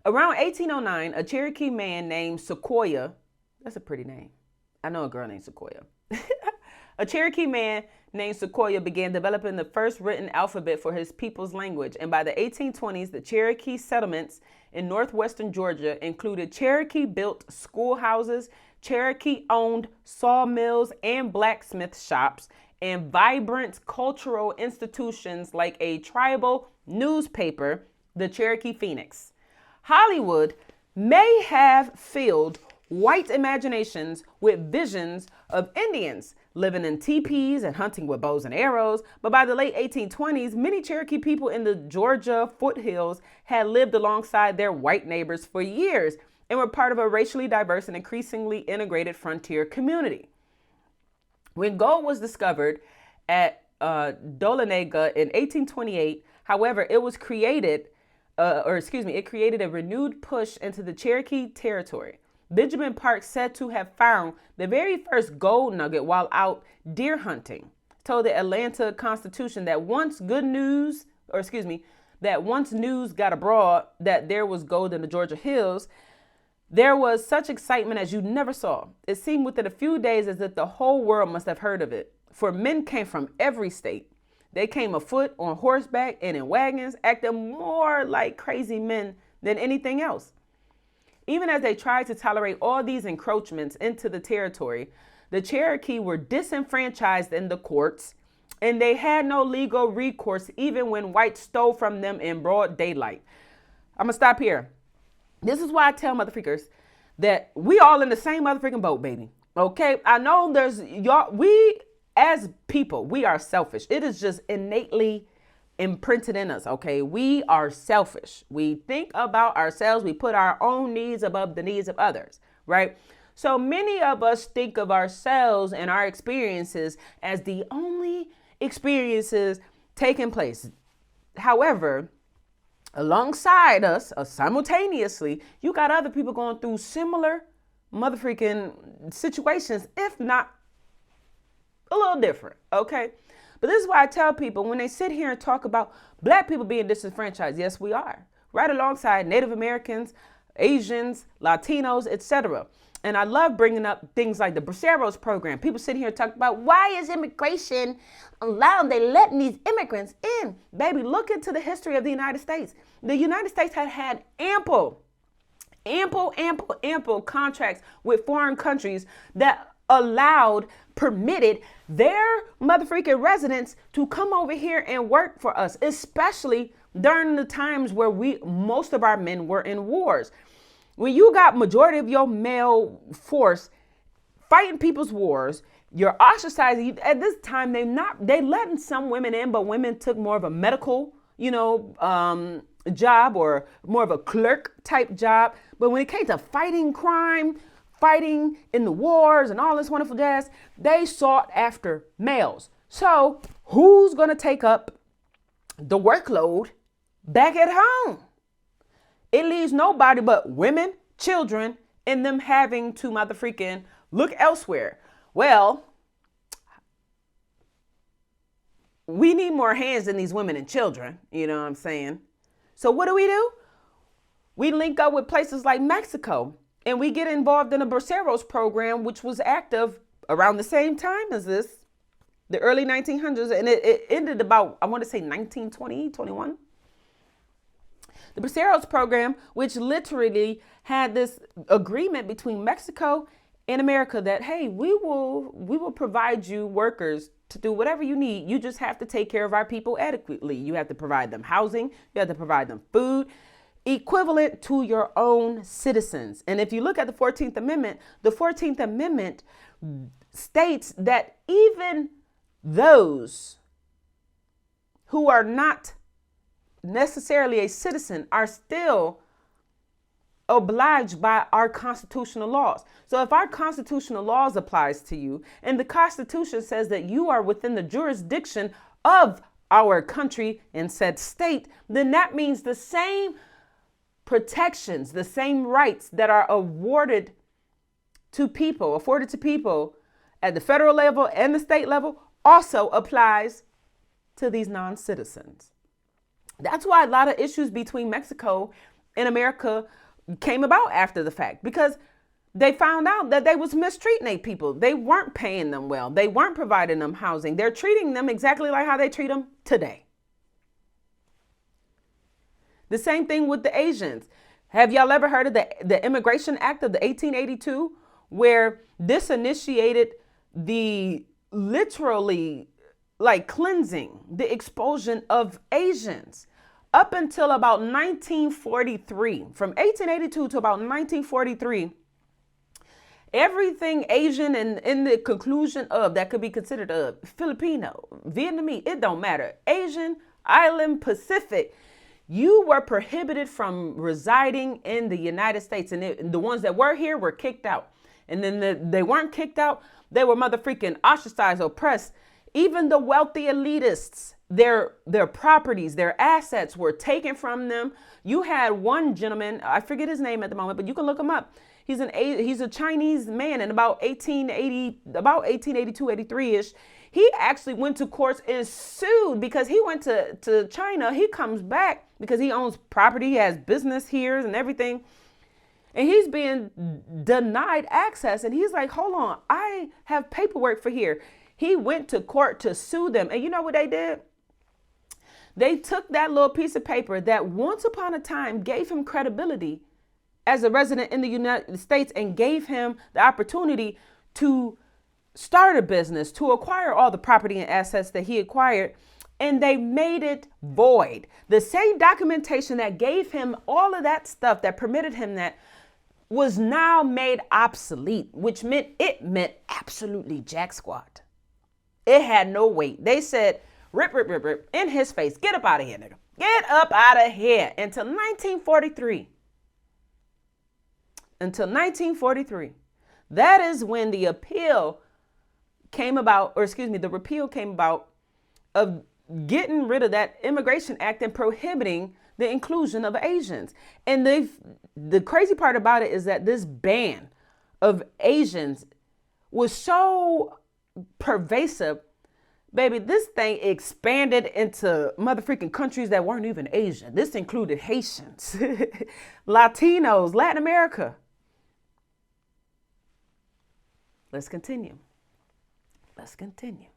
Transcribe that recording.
Around 1809, a Cherokee man named Sequoia, that's a pretty name. I know a girl named Sequoia. A Cherokee man named Sequoia began developing the first written alphabet for his people's language. And by the 1820s, the Cherokee settlements in northwestern Georgia included Cherokee-built schoolhouses, Cherokee-owned sawmills and blacksmith shops, and vibrant cultural institutions like a tribal newspaper, the Cherokee Phoenix. Hollywood may have filled white imaginations with visions of Indians living in teepees and hunting with bows and arrows, but by the late 1820s, many Cherokee people in the Georgia foothills had lived alongside their white neighbors for years and were part of a racially diverse and increasingly integrated frontier community. When gold was discovered at Dahlonega in 1828, however, it created a renewed push into the Cherokee territory. Benjamin Park, said to have found the very first gold nugget while out deer hunting, told the Atlanta Constitution that once news got abroad that there was gold in the Georgia hills, there was such excitement as you never saw. It seemed within a few days as if the whole world must have heard of it, for men came from every state. They came afoot, on horseback, and in wagons, acting more like crazy men than anything else. Even as they tried to tolerate all these encroachments into the territory, the Cherokee were disenfranchised in the courts, and they had no legal recourse even when whites stole from them in broad daylight. I'm gonna stop here. This is why I tell motherfuckers that we all in the same motherfucking boat, baby. Okay? I know we as people, we are selfish. It is just innately imprinted in us, okay? We are selfish. We think about ourselves. We put our own needs above the needs of others, right? So many of us think of ourselves and our experiences as the only experiences taking place. However, alongside us, simultaneously, you got other people going through similar motherfucking situations, if not a little different, okay? But this is why I tell people when they sit here and talk about black people being disenfranchised, yes, we are. Right alongside Native Americans, Asians, Latinos, etc. And I love bringing up things like the Braceros program. People sit here and talk about why is immigration allowed? They letting these immigrants in. Baby, look into the history of the United States. The United States had ample contracts with foreign countries that permitted their motherfucking residents to come over here and work for us, especially during the times where most of our men were in wars. When you got majority of your male force fighting people's wars, you're ostracizing. At this time, they letting some women in, but women took more of a medical, job or more of a clerk type job. But when it came to fighting crime, fighting in the wars and all this wonderful jazz, they sought after males. So who's going to take up the workload back at home? It leaves nobody but women, children, and them having to motherfreaking look elsewhere. Well, we need more hands than these women and children. You know what I'm saying? So what do? We link up with places like Mexico. And we get involved in a Braceros program, which was active around the same time as this, the early 1900s. And it ended about, I want to say 1920, 21. The Braceros program, which literally had this agreement between Mexico and America that, hey, we will provide you workers to do whatever you need. You just have to take care of our people adequately. You have to provide them housing. You have to provide them food, equivalent to your own citizens. And if you look at the 14th Amendment states that even those who are not necessarily a citizen are still obliged by our constitutional laws. So if our constitutional laws applies to you and the Constitution says that you are within the jurisdiction of our country and said state, then that means the same protections, the same rights that are afforded to people at the federal level and the state level also applies to these non-citizens. That's why a lot of issues between Mexico in America came about after the fact, because they found out that they was mistreating their people. They weren't paying them well. They weren't providing them housing. They're treating them exactly like how they treat them today. The same thing with the Asians. Have y'all ever heard of the Immigration Act of the 1882, where this initiated the literally like cleansing, the expulsion of Asians? Up until about 1943, from 1882 to about 1943, everything Asian and in the conclusion of that could be considered a Filipino, Vietnamese, it don't matter. Asian, Island, Pacific, you were prohibited from residing in the United States. And the ones that were here were kicked out. And then they weren't kicked out. They were motherfreaking ostracized, oppressed. Even the wealthy elitists, their properties, their assets were taken from them. You had one gentleman, I forget his name at the moment, but you can look him up. He's a Chinese man, in about 1882, 83-ish. He actually went to courts and sued because he went to China. He comes back because he owns property. He has business here and everything. And he's being denied access. And he's like, hold on, I have paperwork for here. He went to court to sue them. And you know what they did? They took that little piece of paper that once upon a time gave him credibility as a resident in the United States and gave him the opportunity to start a business, to acquire all the property and assets that he acquired, and they made it void. The same documentation that gave him all of that stuff, that permitted him that, was now made obsolete, which meant absolutely jack squat. It had no weight. They said, rip, rip, rip, rip, in his face. Get up out of here, nigga. Get up out of here. Until 1943. Until 1943. That is when the appeal came about, the repeal came about of getting rid of that Immigration Act and prohibiting the inclusion of Asians. And the crazy part about it is that this ban of Asians was so pervasive, baby, this thing expanded into motherfreaking countries that weren't even Asian. This included Haitians, Latinos, Latin America. Let's continue. Let's continue.